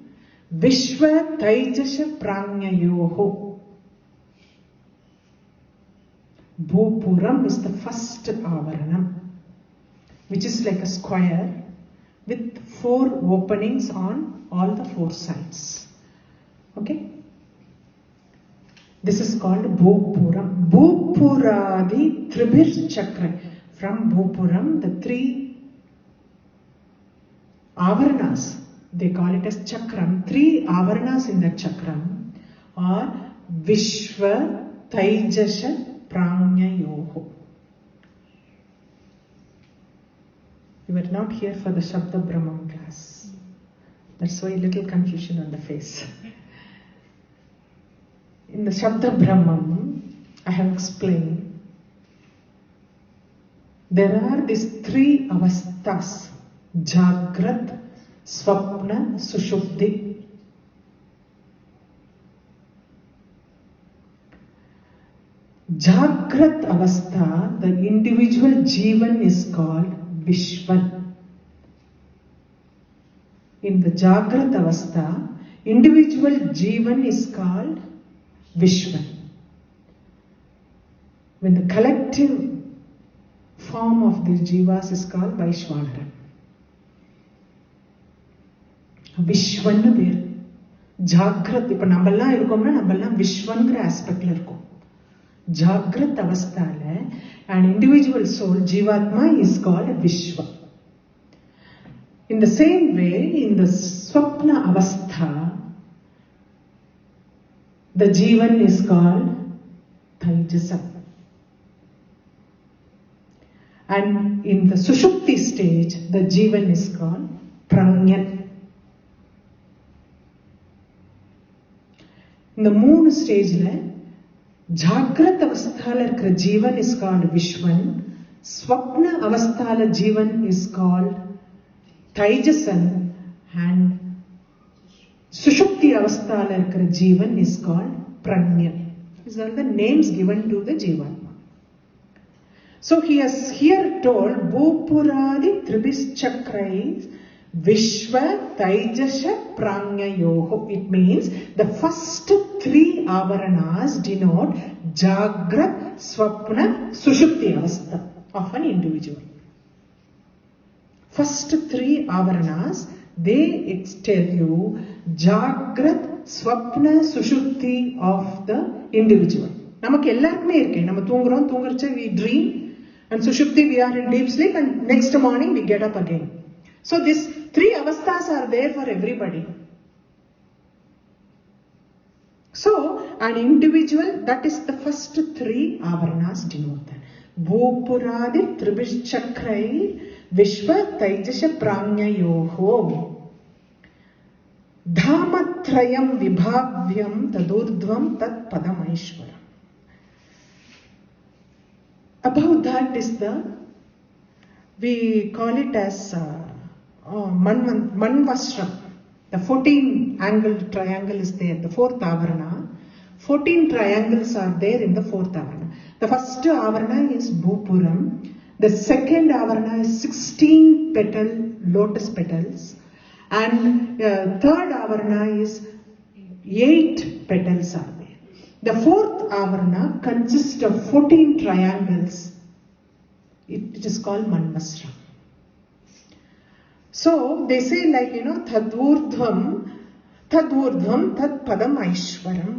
vishva tējasha prāṇyayoho. Bhupuram is the first āvaraṇam, which is like a square with 4 openings on all the 4 sides. Okay? This is called Bhupuram. Bhupuradi tribhir chakra. From Bhupuram, the 3 āvaraṇas, they call it as chakram. 3 āvaraṇas in that chakram are Vishva Tējasha Prāṇyayoho. You were not here for the Shabda Brahman class. That's why a little confusion on the face. In the Shabda Brahman, I have explained, there are these 3 avasthas: Jagrat, Swapna, Sushupti. Jagrat avastha, the individual Jivan is called Vishwan. In the Jagrat avastha, individual Jivan is called Vishwan. When the collective form of the Jivas is called Vaishvānara. Vishwan பேர். Jagrat, இப்ப நம்மெல்லாம் இருக்கோம்னா நம்மெல்லாம் விஸ்வன்கிற ஆஸ்பெக்ட்ல இருக்கோம். Jagrat avasthala, an individual soul, Jivatma, is called Vishwa. In the same way, in the Swapna avastha, the Jivan is called Tējasa. And in the Sushupti stage, the Jivan is called Prāṇyan. In the moon stage, Jagrat avasthala irukra Jivan is called Vishwan. Swapna avasthala Jivan is called Tējasan. And Sushupti avasthala irukra Jivan is called Prāṇyan. These are the names given to the Jivatma. So he has here told Bhupuradi Tribhis Chakrais Vishva Tējasha Prāṇyayoho. It means the first 3 āvaraṇas denote Jagrat, Swapna, Sushupti avastha of an individual. First 3 āvaraṇas, they tell you Jagrat, Swapna, Sushupti of the individual. நமக்கு எல்லாருக்குமே இருக்கு. நம்ம தூங்குறோம், தூங்குறச்ச we dream, and Sushupti we are in deep sleep, and next morning we get up again. So these 3 avasthas are there for everybody. So an individual, that is the first 3 āvaraṇas denote that. Bhupuradi tribhis chakrai vishva tējasha prāṇyayoho. Dhāmatrayam vibhavyam tadurdvam tat paramēśvara. Above that is we call it as Manvasram. The 14 angled triangle is there, the 4th avarana. 14 triangles are there in the 4th avarana. The first avarana is Bhupuram. The second avarana is 16 lotus petals. And third avarana is 8 petals are there. The 4th avarana consists of 14 triangles. It is called Manvasram. So they say Tadurdhvam Tat paramēśvaram.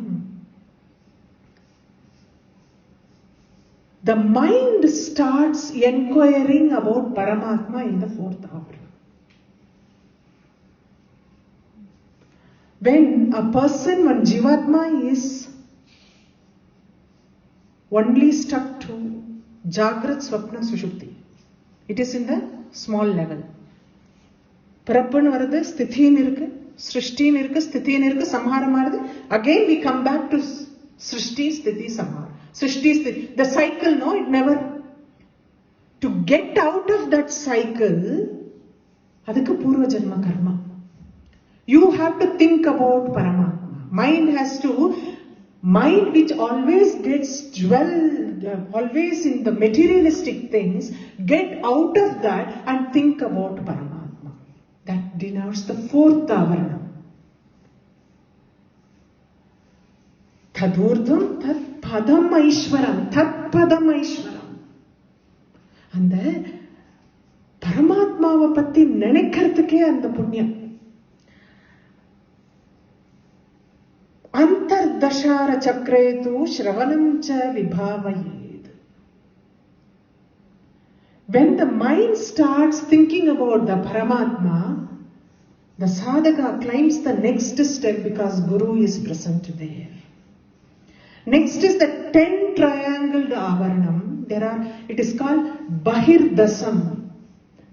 The mind starts inquiring about Paramatma in the 4th avarana. When a person, one Jivatma is only stuck to Jagrat, Swapna, Sushupti, it is in the small level. Pirappan varudhu, sthithin irukku, srishtin irukku, sthithin irukku, samharam varudhu. Again we come back to srishti, sthiti, samhara. Srishti, sthiti. The cycle, no, it never. To get out of that cycle, adukku purva janma karma. You have to think about Paramatma. Mind which always gets dwelled, always in the materialistic things, get out of that and think about Paramatma. That denotes the fourth avarana. Tadurdham tat paramēśvaram, tat paramēśvaram. And the Paramatmava patti nenikkaradhukke and the punyam. Antardashara chakretu shravanam cha vibhavayed. When the mind starts thinking about the Paramatma, the sadhaka climbs the next step because Guru is present there. Next is the 10 triangled avaranam. It is called Bahirdasam.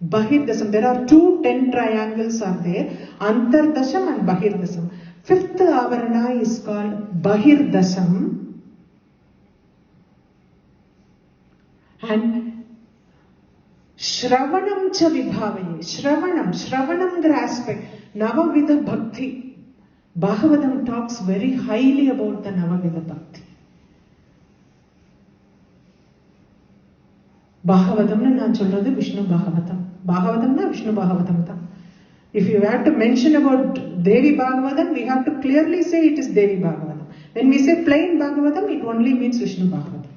Bahirdasam. There are 2 10 triangles are there. Antardasham and Bahirdasam. 5th avarana is called Bahirdasam. And Shravanam cha vibhavaye. Shravanam the aspect. Navavidha Bhakti. Bhagavatam talks very highly about the Navavidha Bhakti. Bhagavatam na naan solradhu Vishnu Bhagavatam. Bhagavatam na Vishnu Bhagavatam ta. If you have to mention about Devi Bhagavatam, we have to clearly say it is Devi Bhagavatam. When we say plain Bhagavatam, it only means Vishnu Bhagavatam.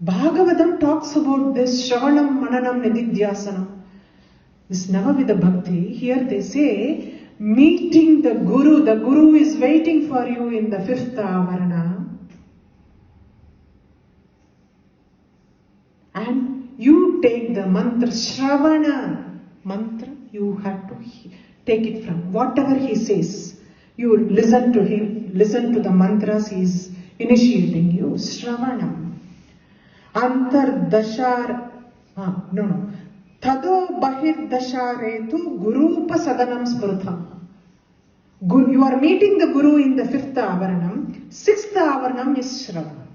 Bhagavatam talks about this Shravanam, Mananam, Nididhyasanam. This Navavidha Bhakti, here they say, meeting the Guru is waiting for you in the 5th avarana. And you take the mantra, Shravana. Mantra, you have to take it from whatever he says. You listen to him, listen to the mantras he is initiating you. Shravanam. Antardashar. Tado bahirdasharetu gurupa sadanam smrutham. You are meeting the Guru in the 5th avaranam. 6th avaranam is Shravanam.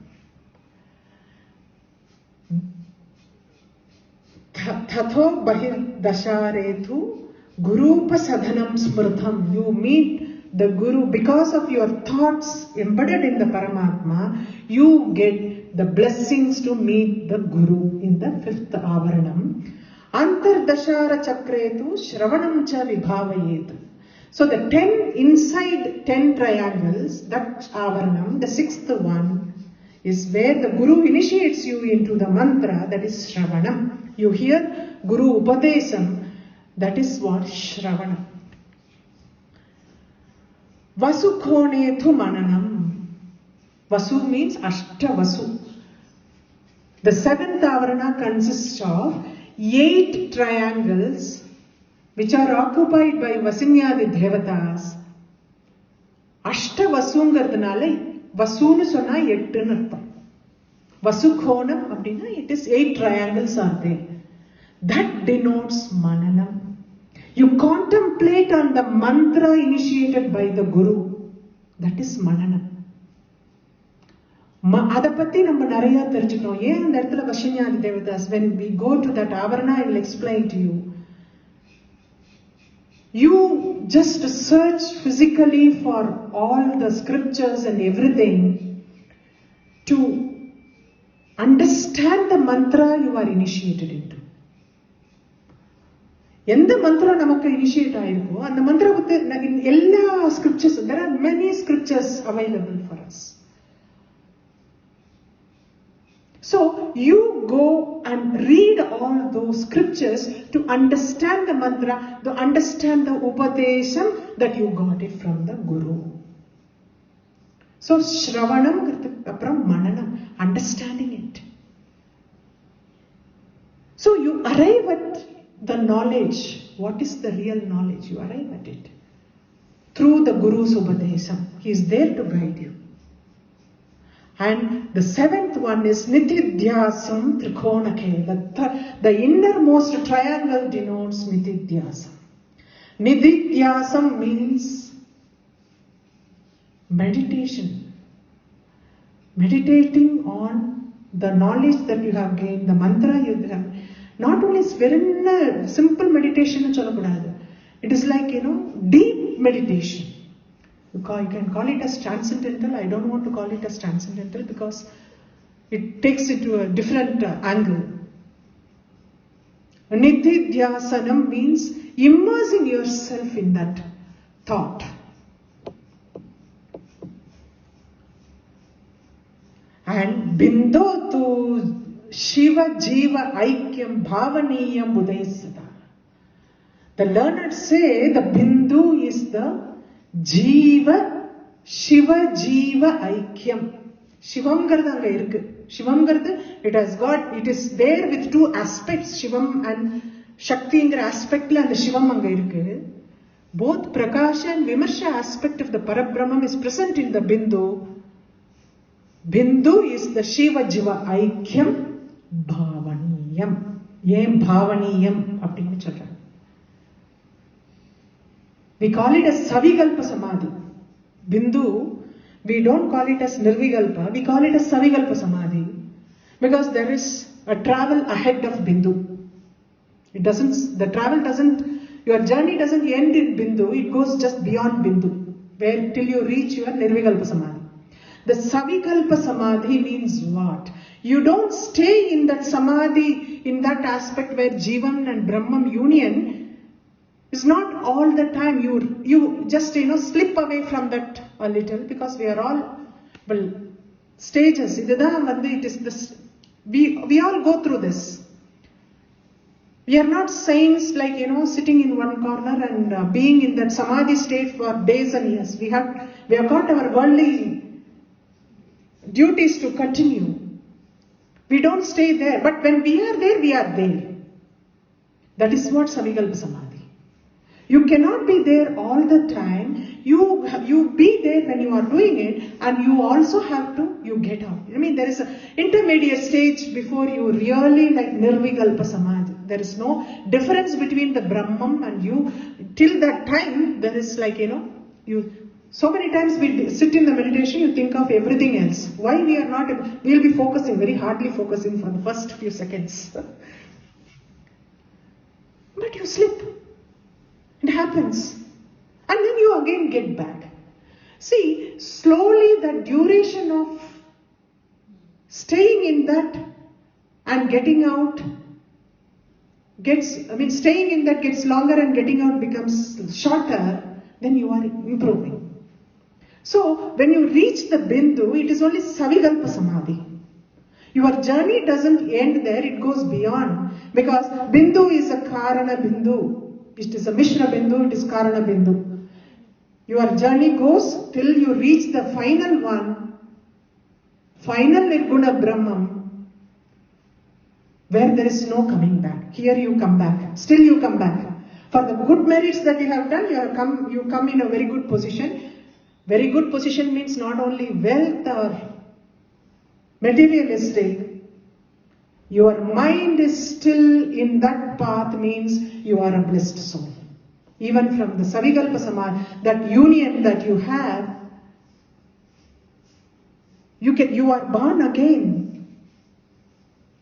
Tatho bahirdasharetu gurupa sadhanam smrutham. You meet the Guru because of your thoughts embedded in the Paramatma. You get the blessings to meet the Guru in the 5th avaranam. Antardashara chakretu shravanam cha vibhavayet. So the 10 inside 10 triangles, that avaranam, the 6th one, is where the Guru initiates you into the mantra, that is Shravanam. You hear Guru Upadesam, that is what Shravanam. Vasukhonetu mananam. Vasu means Ashtavasu. The 7th avarana consists of 8 triangles which are occupied by Vasinyadi Devatas. Ashtavasungadhanale Vasunu sonna 8 nartham. Vasukhonam abdina, it is 8 triangles are there. That denotes mananam. You contemplate on the mantra initiated by the Guru. That is mananam. Adapatti நம்ம நிறைய தெரிஞ்சுக்கணும். ஏன் அந்த இடத்துல வசின்யாதி Devadas, when we go to that avarana, I will explain to you. You just search physically for all the scriptures and everything to understand the mantra you are initiated into. எந்த mantra நமக்கு initiate ஆயிருக்கோ அந்த mantra எல்லா scriptures, there are many scriptures available for us. So you go and read all those scriptures to understand the mantra, to understand the upadesham that you got it from the Guru. So Shravanam apram mananam, understanding it. So you arrive at the knowledge. What is the real knowledge? You arrive at it through the Guru's upadesham. He is there to guide you. And the 7th one is Nitidhyasam Trikonake. The innermost triangle denotes Nitidhyasam. Nitidhyasam means meditation. Meditating on the knowledge that you have gained, the mantra you have. Not only simple meditation, It is like, deep meditation. You can call it as transcendental. I don't want to call it as transcendental because it takes it to a different angle. Nididhyasanam means immersing yourself in that thought. And Bindo tu Shiva Jiva Aikyam Bhavaniyam Buddhaisata. The learned say the Bindu is the Jiva Shiva Jiva Aikyam. Shivam garda anga irukku. Shivam garda, it is there with two aspects, Shivam and Shakti ingra aspect la and the Shivam anga irukku. Both Prakasha and Vimarsha aspect of the Parabrahman is present in the Bindu. Bindu is the Shiva Jiva Aikyam Bhavaniyam. Yem Bhavaniyam appadinu solra. We call it as Savikalpa Samadhi. Bindu, we don't call it as Nirvikalpa, we call it as Savikalpa Samadhi. Because there is a travel ahead of Bindu. Your journey doesn't end in Bindu, it goes just beyond Bindu, where till you reach your Nirvikalpa Samadhi. The Savikalpa Samadhi means what? You don't stay in that Samadhi, in that aspect where Jivan and Brahman union. It's not all the time. You just slip away from that a little because we are all stages. It is this. We all go through this. We are not saints like sitting in one corner and being in that samadhi state for days and years. We have got our worldly duties to continue. We don't stay there. But when we are there, we are there. That is what Savikalpa Samadhi. You cannot be there all the time. You be there when you are doing it, and you also have to, you get out. There is an intermediate stage before you really like Nirvikalpa Samadhi. There is no difference between the Brahman and you. Till that time, there is like, so many times we sit in the meditation, you think of everything else. Why we are not, we'll be focusing, very hardly focusing for the first few seconds. But you slip. It happens. And then you again get back. See, slowly the duration of staying in that and getting out staying in that gets longer and getting out becomes shorter, then you are improving. So, when you reach the Bindu, it is only Savikalpa Samadhi. Your journey doesn't end there, it goes beyond. Because Bindu is a Karana Bindu. It is a Mishra Bindu, it is Karana Bindu. Your journey goes till you reach the final one, final Nirguna Brahman, where there is no coming back. Here you come back. Still you come back. For the good merits that you have done, you come in a very good position. Very good position means not only wealth or materialistic. Your mind is still in that path means you are a blessed soul. Even from the Savikalpa Samadhi, that union that you have, you are born again.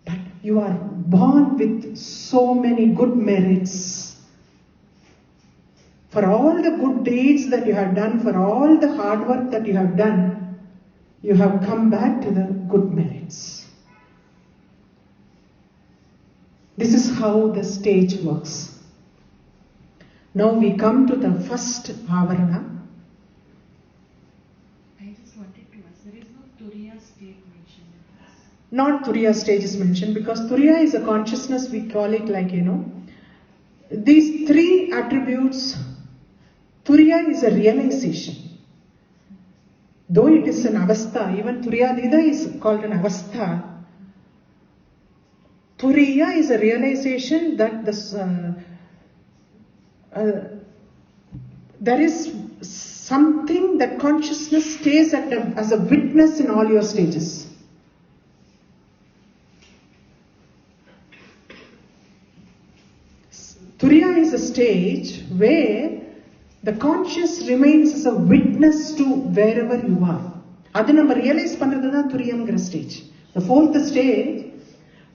But you are born with so many good merits. For all the good deeds that you have done, for all the hard work that you have done, you have come back to the good merits. This is how the stage works. Now we come to the first avarana. I just wanted to ask, there is no Turiya state mentioned in this. Not Turiya stage is mentioned because Turiya is a consciousness, we call it like, these three attributes. Turiya is a realization. Though it is an avastha, even Turiyadida is called an avastha. Turiya is a realization that there is something that consciousness stays as a witness in all your stages. Turiya is a stage where the conscious remains as a witness to wherever you are. Adu nama realize pandradhu Turiyamgra stage. The fourth stage,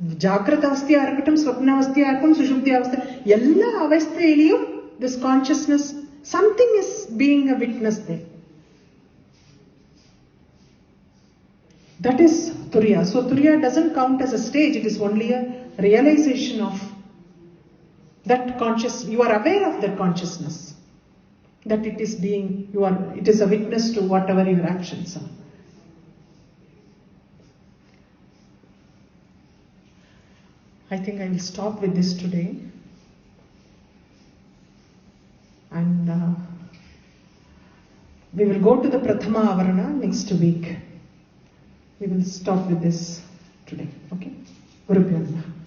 Jagrata avasthiya irukattum, swapna avasthiya irukkum, sushupti avastha, ella avasthayiliyum this consciousness, something is being a witness there. That is Turiya. So Turiya doesn't count as a stage, it is only a realization of that conscious, you are aware of that consciousness. That it is being, it is a witness to whatever your actions are. I think I will stop with this today. And we will go to the Prathama Avarana next week. We will stop with this today. Okay? Guru Purnima.